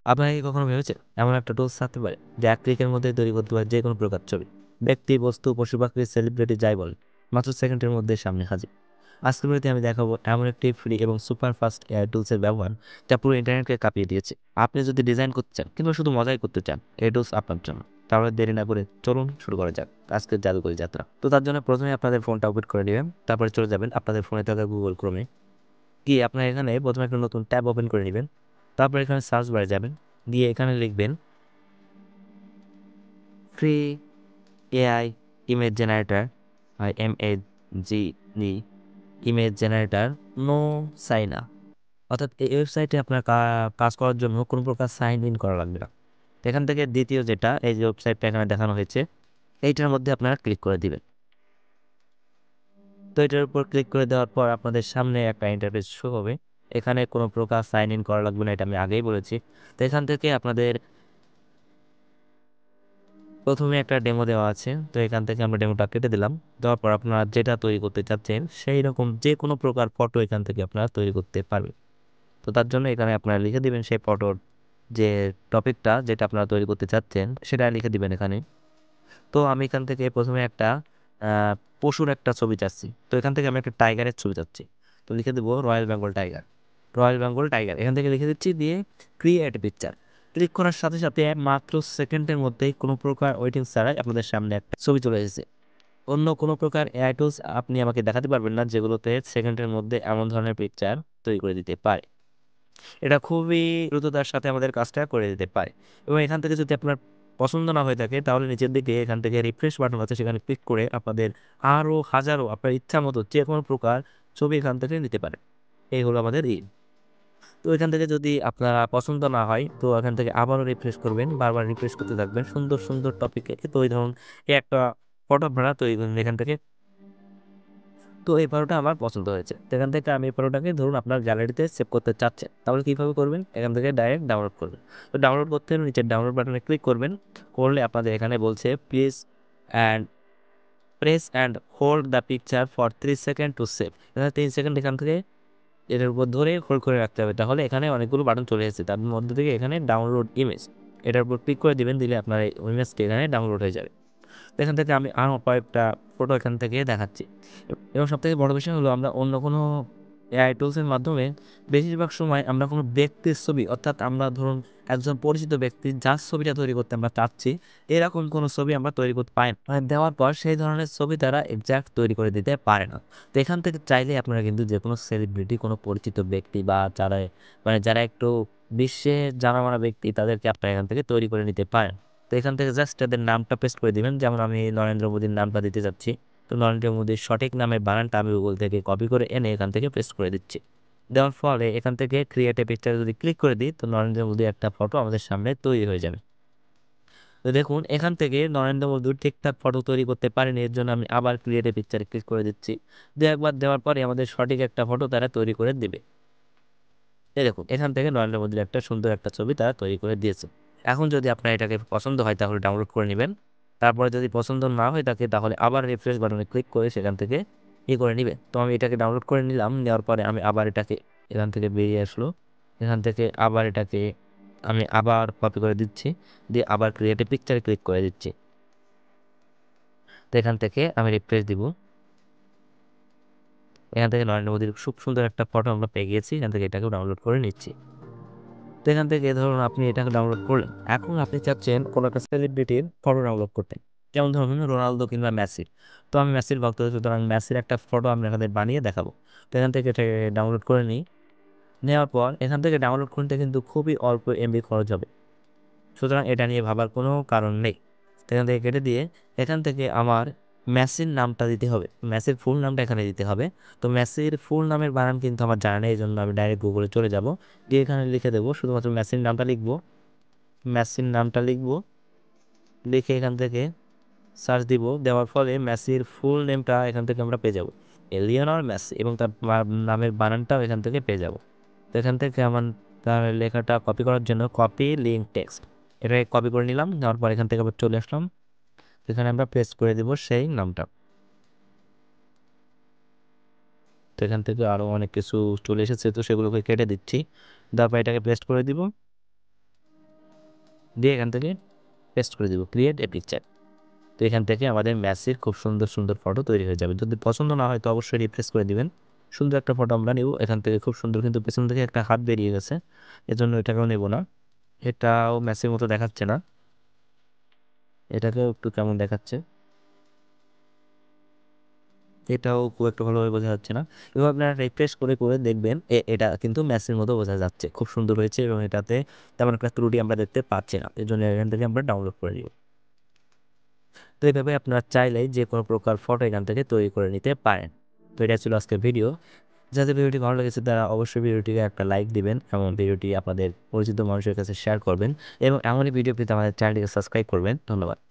আপনারা কি কখনো ভেবেছেন এমন একটা টুলস থাকতে পারে যে এক ক্লিকের মধ্যে তৈরি করতে পারে যে কোনো প্রকার ছবি, ব্যক্তি, বস্তু, পশু পাখি, সেলিব্রিটি যাই বলেন, মাত্র সেকেন্ডের মধ্যে সামনে হাজির। আজকের ভিডিওতে আমি দেখাবো এমন একটি ফ্রি এবং সুপার ফাস্ট এআই টুলসের ব্যবহার যা পুরো ইন্টারনেটকে কাঁপিয়ে দিয়েছে। আপনি যদি ডিজাইন করতে চান কিংবা শুধু মজাই করতে চান, এই টুলস আপনার জন্য। তাহলে দেরি না করে চলুন শুরু করা যাক আজকের জাদুকরি যাত্রা। তো তার জন্য প্রথমে আপনাদের ফোনটা ওপেন করে নেবেন, তারপরে চলে যাবেন আপনাদের ফোনে থাকা গুগল ক্রোমে। গিয়ে আপনার এখানে প্রথমে একটা নতুন ট্যাব ওপেন করে নেবেন। তারপর এখানে সার্চ বারে যাবেন, দিয়ে এখানে লিখবেন free AI image generator, MAGE image generator, no sign up. অর্থাৎ এই ওয়েবসাইটে আপনার কাজ করার জন্য কোনো প্রকার সাইন ইন করা লাগবে না। তো এখান থেকে দ্বিতীয় যেটা, এই যে ওয়েবসাইটটা এখানে দেখানো হয়েছে, এইটার মধ্যে আপনারা ক্লিক করে দিবেন। তো এটার উপর ক্লিক করে দেওয়ার পর আপনাদের সামনে একটা ইন্টারফেস শো হবে। এখানে কোনো প্রকার সাইন ইন করা লাগবে না, এটা আমি আগেই বলেছি। তো এখান থেকে আপনাদের প্রথমে একটা ডেমো দেওয়া আছে, তো এখান থেকে আমরা ডেমোটা কেটে দিলাম। দেওয়ার পর আপনারা যেটা তৈরি করতে চাচ্ছেন সেই রকম যে কোনো প্রকার ফটো এখান থেকে আপনারা তৈরি করতে পারবেন। তো তার জন্য এখানে আপনারা লিখে দিবেন সেই ফটোর যে টপিকটা যেটা আপনারা তৈরি করতে চাচ্ছেন সেটা লিখে দিবেন এখানে। তো আমি এখান থেকে প্রথমে একটা আহ, পশুর একটা ছবি চাচ্ছি, তো এখান থেকে আমি একটা টাইগারের ছবি চাচ্ছি। তো লিখে দেবো royal Bengal tiger. Royal Bengal tiger এখান থেকে লিখে দিচ্ছি, দিয়ে ক্রিয়েট পিকচার ক্লিক করার সাথে সাথে মাত্র সেকেন্ডের মধ্যেই কোনো প্রকার ওয়েটিং ছাড়াই আপনাদের সামনে একটা ছবি চলে এসেছে। অন্য কোনো প্রকার এআই টুলস আপনি আমাকে দেখাতে পারবেন না যেগুলোতে সেকেন্ডের মধ্যে এমন ধরনের পিকচার তৈরি করে দিতে পারে। এটা খুবই দ্রুততার সাথে আমাদের কাজটা করে দিতে পারে। এবং এখান থেকে যদি আপনার পছন্দ না হয়ে থাকে তাহলে নিচের দিকে এখান থেকে রিফ্রেশ বাটন আছে, সেখানে ক্লিক করে আপনাদের আরও হাজারো আপনার ইচ্ছা মতো যে কোনো প্রকার ছবি এখান থেকে নিতে পারেন। এই হলো আমাদের তো এখান থেকে যদি আপনারা পছন্দ না হয় তো এখান থেকে আবারও রিফ্রেশ করবেন, বারবার রিফ্রেশ করতে থাকবেন সুন্দর সুন্দর টপিকে। তো ওই ধরুন এই একটা ফটো আপনারা তৈরি করেন এখান থেকে। তো এই ফটোটা আমার পছন্দ হয়েছে, তো এখান থেকে আমি এই ফটোটাকে ধরুন আপনার গ্যালারিতে সেভ করতে চাচ্ছেন, তাহলে কীভাবে করবেন, এখান থেকে ডাইরেক্ট ডাউনলোড করবেন। তো ডাউনলোড করতে হলে নিচের ডাউনলোড বাটনে ক্লিক করবেন। করলে আপনাদের এখানে বলছে please and press and hold the picture for 3 second to save. এখানে 3 সেকেন্ড এখান থেকে এটার উপর ধরে হোল্ড করে রাখতে হবে, তাহলে এখানে অনেকগুলো বাটন চলে এসেছে, তার মধ্যে থেকে এখানে ডাউনলোড ইমেজ, এটার উপর ক্লিক করে দিবেন, দিলে আপনার এই ইমেজটি এখানে ডাউনলোড হয়ে যাবে। এখান থেকে আমি আরও কয়েকটা ফটো এখান থেকে দেখাচ্ছি। এবং সবথেকে বড় বিষয় হলো আমরা অন্য কোনো এআই টুলসের মাধ্যমে বেশিরভাগ সময় আমরা কোনো ব্যক্তির ছবি, অর্থাৎ আমরা ধরুন একজন পরিচিত ব্যক্তি যার ছবিটা তৈরি করতে আমরা চাচ্ছি, এরকম কোনো ছবি আমরা তৈরি করতে পারি না। মানে দেওয়ার পর সেই ধরনের ছবি তারা এক্সাক্ট তৈরি করে দিতে পারে না। তো এখান থেকে চাইলে আপনারা কিন্তু যে কোনো সেলিব্রিটি, কোনো পরিচিত ব্যক্তি বা যারা মানে যারা একটু বিশ্বে জানামানা ব্যক্তি, তাদেরকে আপনারা এখান থেকে তৈরি করে নিতে পারেন। তো এখান থেকে জাস্ট তাদের নামটা পেস্ট করে দিবেন, যেমন আমি নরেন্দ্র মোদীর নামটা দিতে যাচ্ছি। তো নরেন্দ্র মোদীর সঠিক নামের বানানটা আমি গুগল থেকে কপি করে এনে এখান থেকে পেস্ট করে দিচ্ছি। দেওয়ার ফলে এখান থেকে ক্রিয়েট এ পিকচার যদি ক্লিক করে দিই তো নরেন্দ্র মোদীর একটা ফটো আমাদের সামনে তৈরি হয়ে যাবে। তো দেখুন এখান থেকে নরেন্দ্র মোদীর ঠিকঠাক ফটো তৈরি করতে পারেনি, এর জন্য আমি আবার ক্রিয়েট এ পিকচারে ক্লিক করে দিচ্ছি। দু একবার দেওয়ার পরে আমাদের সঠিক একটা ফটো তারা তৈরি করে দেবে। এই দেখুন এখান থেকে নরেন্দ্র মোদীর একটা সুন্দর একটা ছবি তারা তৈরি করে দিয়েছে। এখন যদি আপনার এটাকে পছন্দ হয় তাহলে ডাউনলোড করে নেবেন। তারপরে যদি পছন্দ না হয়ে থাকে তাহলে আবার রিফ্রেশ বাটনে ক্লিক করে সেখান থেকে করে নেবেন। তো আমি এটাকে ডাউনলোড করে নিলাম, নেওয়ার পরে আমি আবার এটাকে এখান থেকে বেরিয়ে আসলো। এখান থেকে আবার এটাকে আমি আবার কপি করে দিচ্ছি, দিয়ে আবার ক্রিয়েট পিকচারে ক্লিক করে দিচ্ছি। তো এখান থেকে আমি রিফ্রেশ দিব। এখান থেকে নরেন্দ্র মোদীর খুব সুন্দর একটা ফটো আমরা পেয়ে গিয়েছি, এখান থেকে এটাকে ডাউনলোড করে নিচ্ছি। তো এখান থেকে ধরুন আপনি এটাকে ডাউনলোড করলেন, এখন আপনি চাচ্ছেন কোনো একটা সেলিব্রিটির ফটো ডাউনলোড করতে, যেমন ধরুন রোনালদো কিংবা মেসির। তো আমি মেসির ভক্ত, সুতরাং মেসির একটা ফটো আমি আপনাদের বানিয়ে দেখাবো। তো এখান থেকে এটাকে ডাউনলোড করে নিই। নেওয়ার পর এখান থেকে ডাউনলোড করতে কিন্তু খুবই অল্প এমবি খরচ হবে, সুতরাং এটা নিয়ে ভাবার কোনো কারণ নেই। তো এখান থেকে কেটে দিয়ে এখান থেকে আমার মেসির নামটা দিতে হবে, মেসির ফুল নামটা এখানে দিতে হবে। তো মেসির ফুল নামের বানান কিন্তু আমার জানা নেই, এই জন্য আমি ডাইরেক্ট গুগলে চলে যাব, দিয়ে এখানে লিখে দেবো শুধুমাত্র মেসির নামটা লিখবো। মেসির নামটা লিখবো, লিখে এখান থেকে সার্চ দিব, দেওয়ার ফলে মেসির ফুল নেমটা এখান থেকে আমরা পেয়ে যাব, লিওনেল মেসি, এবং তার নামের বানানটাও এখান থেকে পেয়ে যাব। তো এখান থেকে আমার তার লেখাটা কপি করার জন্য কপি লিঙ্ক টেক্সট, এটাকে কপি করে নিলাম। নেওয়ার পর এখান থেকে আবার চলে আসলাম, এখানে আমরা পেস্ট করে দিব সেই নামটা। তো এখান থেকে আরও অনেক কিছু চলে এসেছে, তো সেগুলোকে কেটে দিচ্ছি, তারপর এটাকে পেস্ট করে দিব। দিয়ে এখান থেকে পেস্ট করে দেবো ক্রিয়েট এ পিকচার। তো এখান থেকে আমাদের ম্যাসির খুব সুন্দর সুন্দর ফটো তৈরি হয়ে যাবে। যদি পছন্দ না হয় তো অবশ্যই রিফ্রেশ করে দিবেন। সুন্দর একটা ফটো আমরা নেব এখান থেকে, খুব সুন্দর, কিন্তু পেছন থেকে একটা হাত বেরিয়ে গেছে, এজন্য এটাকেও নেব না। এটাও ম্যাসের মতো দেখাচ্ছে না, এটাকেও একটু কেমন দেখাচ্ছে, এটাও খুব একটা ভালোভাবে বোঝা যাচ্ছে না। এবং আপনারা রিফ্রেশ করে করে দেখবেন এটা কিন্তু ম্যাসের মতো বোঝা যাচ্ছে, খুব সুন্দর হয়েছে এবং এটাতে তেমন একটা ত্রুটি আমরা দেখতে পাচ্ছি না, এই জন্য এখান থেকে আমরা ডাউনলোড করে নিব। তো এইভাবে আপনারা চাইলেই যে কোনো প্রকার ফটো এখান থেকে তৈরি করে নিতে পারেন। তো এটা ছিল আজকের ভিডিও। যাদের ভিডিওটি ভালো লেগেছে তারা অবশ্যই ভিডিওটিকে একটা লাইক দিবেন এবং ভিডিওটি আপনাদের পরিচিত মানুষের কাছে শেয়ার করবেন এবং এমনই ভিডিও পেতে আমাদের চ্যানেলটিকে সাবস্ক্রাইব করবেন। ধন্যবাদ।